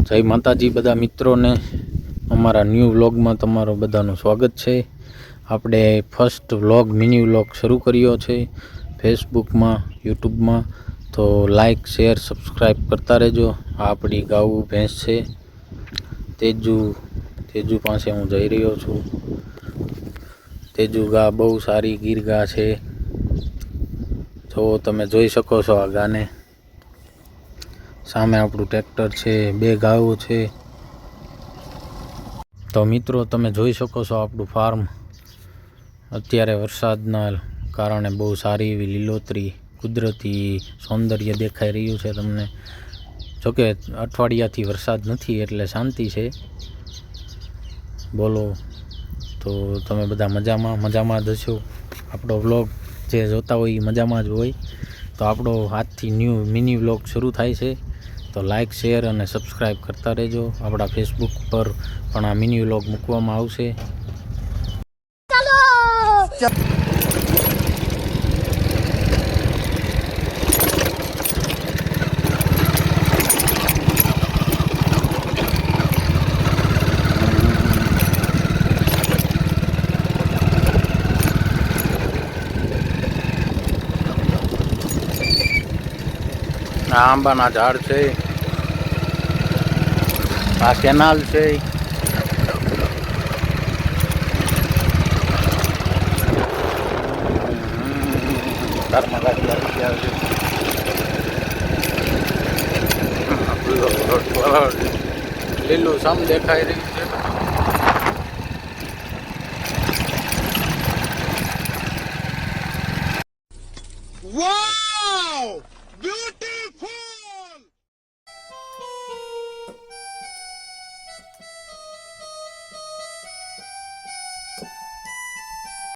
જય માતાજી બધા મિત્રોને અમારા ન્યૂ વ્લોગમાં તમારું બધાનું સ્વાગત છે। આપણે ફર્સ્ટ વ્લોગ મિની વ્લોગ શરૂ કર્યો છે ફેસબુકમાં યુટ્યુબમાં, તો લાઈક શેર સબસ્ક્રાઈબ કરતા રહેજો। આ આપણી ગાઉ ભેંસ છે તેજુ પાસે હું જઈ રહ્યો છું। તેજુ ગા બહુ સારી ગીર ગા છે, જો તમે જોઈ શકો છો આ ગાને। સામે આપણું ટ્રેક્ટર છે, બે ગાયો છે। તો મિત્રો તમે જોઈ શકો છો આપણું ફાર્મ અત્યારે વરસાદના કારણે બહુ સારી એવી લીલોતરી કુદરતી સૌંદર્ય દેખાઈ રહ્યું છે તમને। જોકે અઠવાડિયાથી વરસાદ નથી એટલે શાંતિ છે। બોલો તો તમે બધા મજામાં જ હશો। આપણો વ્લોગ જે જોતા હોય એ મજામાં જ હોય। તો આપણો આજથી ન્યૂ મિની વ્લોગ શરૂ થાય છે, તો લાઈક શેર અને સબસ્ક્રાઈબ કરતા રહેજો। આપણા ફેસબુક પર પણ આ મિની વ્લોગ મૂકવામાં આવશે। આ આંબાના ઝાડ છે, આ કેનાલ છે, લીલું સમ દેખાઈ રહ્યું છે।